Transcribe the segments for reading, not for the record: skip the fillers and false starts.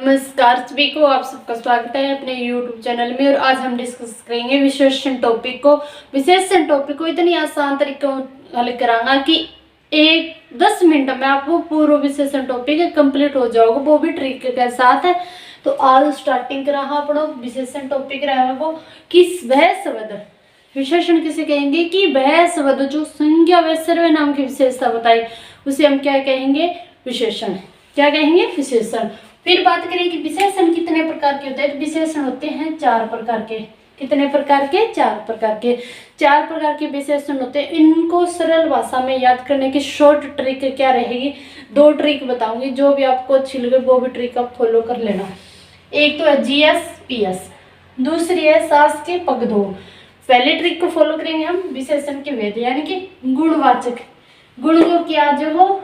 नमस्कार सभी को, आप सबका स्वागत है अपने YouTube चैनल में। और आज हम डिस्कस करेंगे विशेषण टॉपिक को। विशेषण टॉपिक को इतनी आसान तरीके हल करांगा कि 10 मिनट में आपको पूरा विशेषण टॉपिक कंप्लीट हो जाओगे, वो भी ट्रिक के साथ है। तो आज स्टार्टिंग करा अपना विशेषण टॉपिक रहा वो कि वह शब्द विशेषण किसे कहेंगे कि वह शब्द जो संज्ञा व सर्वनाम की विशेषता बताए उसे हम क्या कहेंगे, विशेषण। क्या कहेंगे, विशेषण। फिर बात करें कि विशेषण कितने प्रकार के होते हैं। तो विशेषण होते हैं 4 प्रकार के। कितने प्रकार के? 4 प्रकार के। 4 प्रकार के विशेषण होते हैं। इनको सरल भाषा में याद करने की शॉर्ट ट्रिक क्या रहेगी, 2 ट्रिक बताऊंगी, जो भी आपको अच्छी लगे वो भी ट्रिक आप फॉलो कर लेना। एक तो है GS PS, दूसरी है सास के पगधो। पहले ट्रिक को फॉलो करेंगे हम विशेषण के भेद यानी कि गुणवाचक। गुण को क्या जो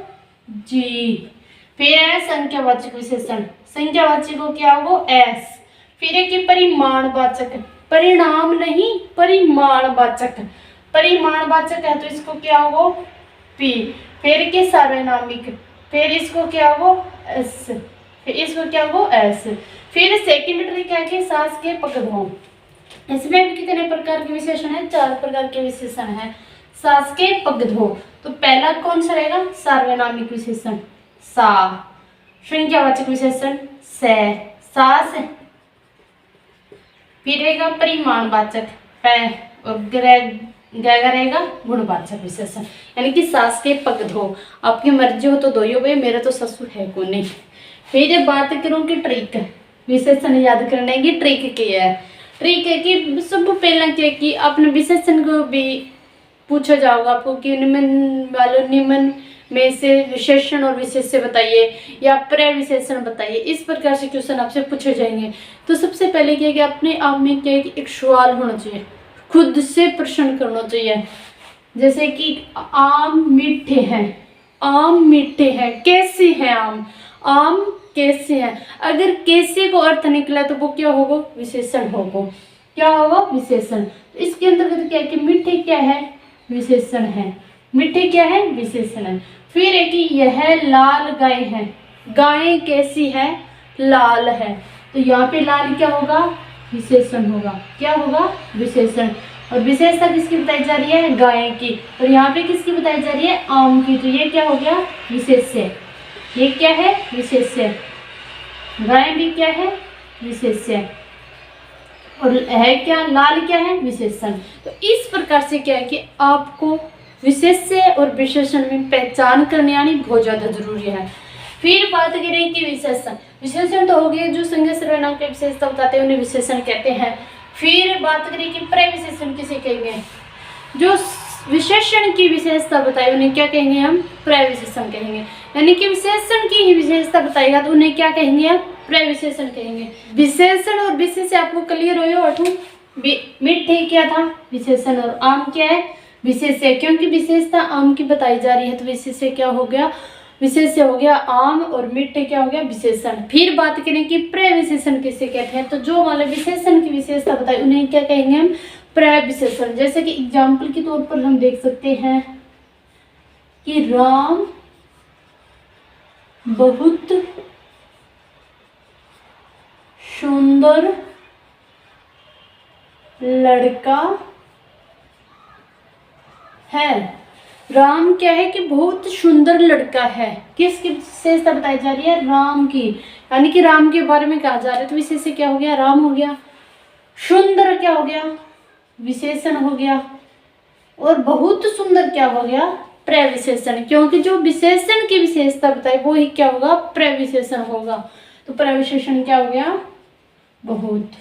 जी। फिर है संख्यावाचक विशेषण, संख्यावाचक को क्या हो S। फिर है कि परिमाणवाचक, परिणाम नहीं परिमाणवाचक, परिमाणवाचक है तो इसको क्या हो P। फिर के सार्वनामिक, फिर इसको क्या हो S, फिर इसको क्या हो S। फिर सेकंड ट्रिक है कि सास के पगधो। इसमें भी कितने प्रकार के विशेषण है? 4 प्रकार के विशेषण है सास के पगधो। तो पहला कौन सा रहेगा? सार्वनामिक विशेषण सा। संख्यावाचक विशेषण से, सास। फिर रहेगा परिमाणवाचक पै और गैगा रहेगा गुणवाचक विशेषण यानी कि सास के पगधो। आपकी मर्जी हो तो दो ही भाई, मेरा तो ससुर है को नहीं। फिर बात करूं कि ट्रिक विशेषण याद करने की ट्रिक क्या है। ट्रिक है कि सब पहला क्या कि अपने विशेषण को भी पूछा जाओगा आपको कि निम्न में से विशेषण और विशेष्य बताइए या प्रविशेषण बताइए। इस प्रकार से क्वेश्चन आपसे पूछे जाएंगे। तो सबसे पहले क्या कि अपने आप में क्या कि एक सवाल होना चाहिए, खुद से प्रश्न करना चाहिए। जैसे कि आम मीठे हैं, आम मीठे हैं, कैसे हैं आम, आम कैसे हैं। अगर कैसे को अर्थ निकला तो वो क्या होगा, विशेषण होगा। क्या होगा, विशेषण। तो इसके अंतर्गत क्या है कि मीठे क्या है, विशेषण है। मीठे क्या है, विशेषण है। फिर है कि यह लाल गाय है, गाय कैसी है, लाल है। तो यहाँ पे लाल क्या होगा, विशेषण होगा। क्या होगा, विशेषण। और विशेषता किसकी बताई जा रही है, गाय की। और यहाँ पे किसकी बताई जा रही है, आम की। तो ये क्या हो गया, विशेष्य। ये क्या है, विशेष्य। गाय भी क्या है, विशेष्य। और है क्या, लाल क्या है, विशेषण। तो इस प्रकार से क्या है कि आपको विशेष्य और विशेषण में पहचान करने आनी बहुत ज्यादा जरूरी है। फिर बात करें कि विशेषण, विशेषण तो हो गए जो संज्ञा सर्वनाम की विशेषता बताते हैं उन्हें विशेषण कहते हैं। फिर बात करें कि प्रविशेषण किसे कहेंगे, जो विशेषण की विशेषता बताई उन्हें क्या कहेंगे, हम प्रविशेषण कहेंगे। यानी कि विशेषण की ही विशेषता बताएगा तो उन्हें क्या कहेंगे, हम प्रविशेषण कहेंगे। विशेषण और विशेष्य आपको क्लियर हो। मीठे क्या था, विशेषण। और आम क्या है, विशेष्य। क्योंकि विशेषता आम की बताई जा रही है तो विशेष्य क्या हो गया, विशेष्य हो गया आम। और मीठे क्या हो गया, विशेषण। फिर बात करें कि प्रविशेषण किसे कहते हैं, तो जो मतलब विशेषण की विशेषता बताई उन्हें क्या कहेंगे, हम प्रविशेषण। जैसे कि एग्जाम्पल के तौर पर हम देख सकते हैं कि राम बहुत सुंदर लड़का है। राम क्या है कि बहुत सुंदर लड़का है। किसकी विशेषता बताई जा रही है, राम की। यानी कि राम के बारे में कहा जा रहा है तो विशेष्य क्या हो गया, राम हो गया। सुंदर क्या हो गया, विशेषण हो गया। और बहुत सुंदर क्या हो गया, प्रविशेषण। क्योंकि जो विशेषण की विशेषता बताई वो ही क्या होगा, प्रविशेषण होगा। तो प्रविशेषण क्या हो गया, बहुत।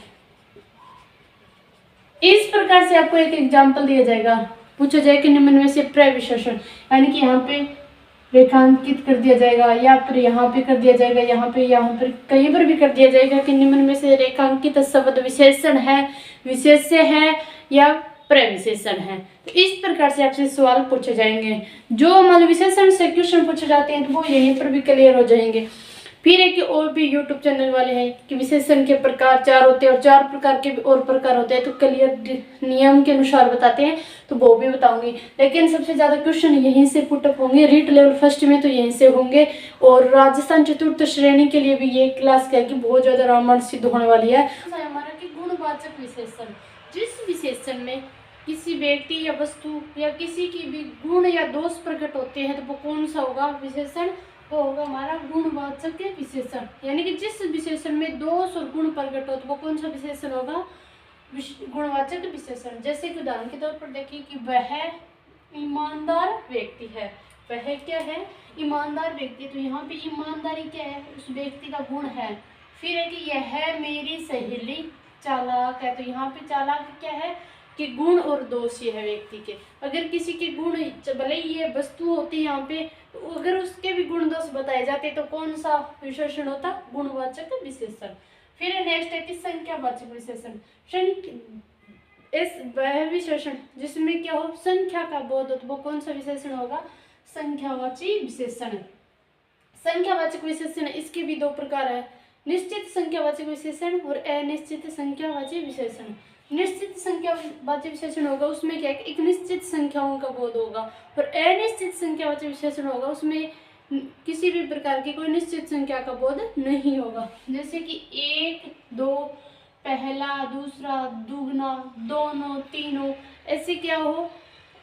इस प्रकार से आपको एक एग्जाम्पल दिया जाएगा, पूछा जाए कि निम्न में से प्रविशेषण, यानी कि यहाँ पे रेखांकित कर दिया जाएगा या फिर यहाँ पे कर दिया जाएगा, यहाँ पर कहीं पर भी कर दिया जाएगा कि निम्न में से रेखांकित शब्द विशेषण है, विशेष्य है या प्रविशेषण है। तो इस प्रकार से आपसे सवाल पूछे जाएंगे। जो मतलब विशेषण से क्वेश्चन पूछे जाते हैं तो वो यहीं पर भी क्लियर हो जाएंगे। फिर है कि और भी यूट्यूब चैनल वाले हैं कि विशेषण के प्रकार 4 होते हैं और 4 प्रकार के भी और प्रकार होते हैं, तो क्लियर नियम के अनुसार बताते हैं, तो वो भी बताऊंगी। लेकिन सबसे ज़्यादा क्वेश्चन यहीं से पुटअप होंगे, रीट लेवल फर्स्ट में तो यहीं से होंगे। और राजस्थान चतुर्थ श्रेणी के लिए भी ये क्लास क्या है कि बहुत ज़्यादा रामायण सिद्ध होने वाली है। हमारा कि गुणवाचक विशेषण, जिस विशेषण में किसी व्यक्ति या वस्तु या किसी की भी गुण या दोष प्रकट होते हैं, तो वो कौन सा होगा विशेषण, वो होगा हमारा गुणवाचक विशेषण। यानी कि जिस विशेषण में दोष और गुण प्रकट हो, तो वो कौन सा विशेषण होगा, गुणवाचक विशेषण। जैसे कि उदाहरण के तौर पर देखिए कि वह ईमानदार व्यक्ति है, वह क्या है, ईमानदार व्यक्ति। तो यहाँ पे ईमानदारी क्या है, उस व्यक्ति का गुण है। फिर है कि यह मेरी सहेली चालाक है, तो यहाँ पे चालाक क्या है कि गुण और दोष ये है व्यक्ति के। अगर किसी के गुण, भले ही ये वस्तु होती है यहाँ पे, तो अगर उसके भी गुण दोष बताए जाते तो कौन सा विशेषण होता, गुणवाचक विशेषण। फिर नेक्स्ट है कि संख्यावाचक विशेषण। इस वह विशेषण जिसमें क्या हो, संख्या का बोध हो, तो वो कौन सा विशेषण होगा, संख्यावाची विशेषण। संख्यावाचक विशेषण इसके भी 2 प्रकार है, निश्चित संख्यावाचक विशेषण और अनिश्चित संख्यावाची विशेषण। निश्चित संख्यावाचक विशेषण होगा उसमें क्या है, एक निश्चित संख्याओं का बोध होगा, और अनिश्चित संख्यावाचक विशेषण होगा उसमें किसी भी प्रकार की कोई निश्चित संख्या का बोध नहीं होगा। जैसे कि 1, 2, पहला, दूसरा, दुगना, दोनों, तीनों, ऐसे क्या हो,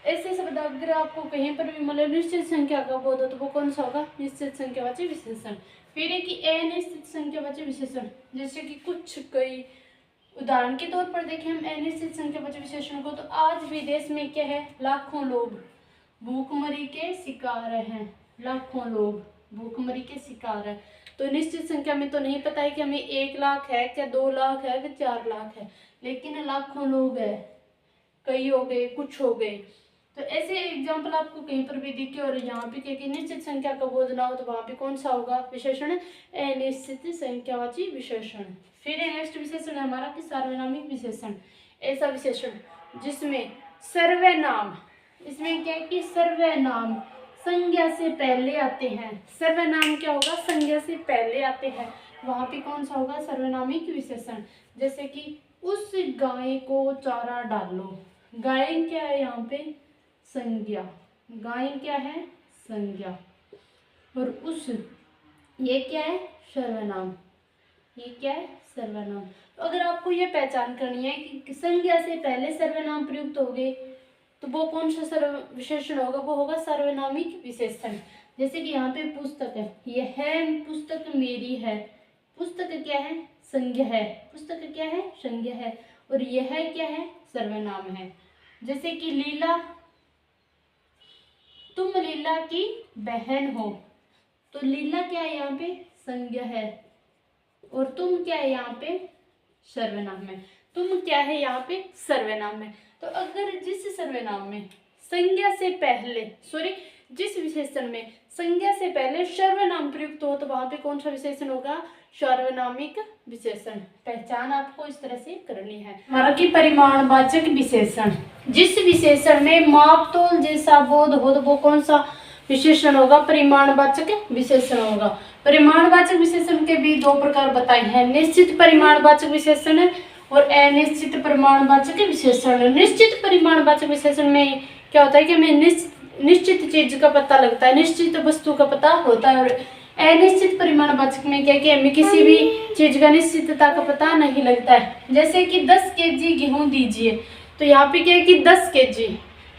ऐसे शब्द अगर आपको कहीं पर भी मतलब निश्चित संख्या का बोध हो, तो वो कौन सा होगा, निश्चित संख्यावाचक विशेषण। फिर है कि अनिश्चित संख्यावाचक विशेषण, जैसे कि कुछ, कई। उदाहरण के तौर पर देखें हम अनिश्चित संख्यावाचक विशेषण को, तो आज भी देश में क्या है, लाखों लोग भूखमरी के शिकार हैं, लाखों लोग भूखमरी के शिकार हैं। तो निश्चित संख्या में तो नहीं पता है कि हमें 1 लाख है क्या, 2 लाख है क्या, 4 लाख है, लेकिन लाखों लोग है, कई हो गए, कुछ हो गए। तो ऐसे एग्जाम्पल आपको कहीं पर भी दिखे और यहाँ पे क्या कि निश्चित संख्या का बोध ना हो, तो वहाँ पे कौन सा होगा विशेषण, अनिश्चित संख्यावाची विशेषण। फिर नेक्स्ट विशेषण है हमारा कि सार्वनामिक विशेषण। ऐसा विशेषण जिसमें सर्वनाम, इसमें क्या है कि सर्वनाम संज्ञा से पहले आते हैं। सर्वनाम क्या होगा, संज्ञा से पहले आते हैं, वहाँ पे कौन सा होगा, सर्वनामिक विशेषण। जैसे कि उस गाय को चारा डालो, गाय क्या है यहाँ पे, संज्ञा, गाय क्या है, संज्ञा, और उस, ये क्या है, सर्वनाम, ये क्या है, सर्वनाम। तो अगर आपको ये पहचान करनी है कि संज्ञा से पहले सर्वनाम प्रयुक्त हो गए, तो वो कौन सा सर्व विशेषण होगा, वो होगा सार्वनामिक विशेषण। जैसे कि यहाँ पे पुस्तक है, यह पुस्तक मेरी है, पुस्तक क्या है, संज्ञा है, पुस्तक क्या है, संज्ञा है, और यह क्या है, सर्वनाम है। जैसे कि लीला, तुम लीला की बहन हो, तो लीला क्या है यहाँ पे, संज्ञा है, और तुम क्या है यहाँ पे, सर्वनाम है। तुम क्या है यहाँ पे, सर्वनाम है। तो अगर जिस सर्वनाम में संज्ञा से पहले, जिस विशेषण में संज्ञा से पहले सर्वनाम प्रयुक्त हो, तो वहां पे कौन सा विशेषण होगा, सार्वनामिक विशेषण। पहचान आपको इस तरह से करनी है। हमारा की परिमाणवाचक विशेषण, जिस विशेषण में माप तोल जैसा बोध हो, तो वो कौन सा विशेषण होगा, परिमाणवाचक विशेषण होगा। परिमाणवाचक विशेषण के भी 2 प्रकार बताए हैं, निश्चित परिमाणवाचक विशेषण और अनिश्चित परिमाणवाचक विशेषण। निश्चित परिमाणवाचक विशेषण में क्या होता है कि हमें निश्चित चीज का पता लगता है, निश्चित वस्तु का पता होता है, और अनिश्चित परिमाणवाचक में क्या कि हमें किसी भी चीज का निश्चितता का पता नहीं लगता है। जैसे कि 10 केजी गेहूं दीजिए, तो यहाँ पे क्या है कि 10 केजी,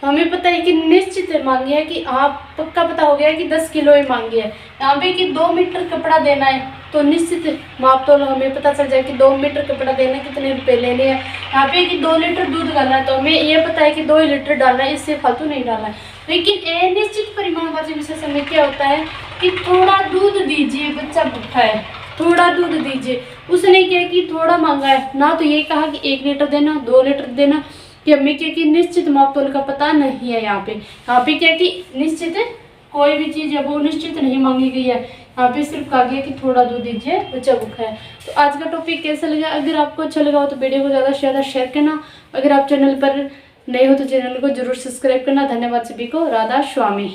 तो हमें पता है कि निश्चित मांगी है कि आप पक्का पता हो गया है कि 10 किलो ही मांगी है। यहाँ पे कि 2 मीटर कपड़ा देना है, तो निश्चित माप तो हमें पता चल जाए कि 2 मीटर कपड़ा देना है, कितने रुपए लेने हैं। यहाँ पे कि 2 लीटर दूध डालना है, तो हमें ये पता है कि 2 लीटर डालना है, इससे फालतू नहीं डालना है। लेकिन अनिश्चित परिमाणवाचक विशेषण में क्या होता है कि थोड़ा दूध दीजिए, बच्चा भूखा है, थोड़ा दूध दीजिए। उसने क्या कि थोड़ा मांगा है ना, तो ये कहा कि 1 लीटर देना, 2 लीटर देना, कि हमें क्या कि निश्चित मापतोल का पता नहीं है। यहाँ पे क्या कि निश्चित कोई भी चीज़ है वो निश्चित नहीं मांगी गई है। यहाँ पे सिर्फ कहा गया कि थोड़ा दूध दीजिए, बच्चा भूखा है। तो आज का टॉपिक कैसा लगा, अगर आपको अच्छा लगा हो तो वीडियो को ज़्यादा से ज़्यादा शेयर करना। अगर आप चैनल पर नए हो तो चैनल को जरूर सब्सक्राइब करना। धन्यवाद सभी को। राधा स्वामी।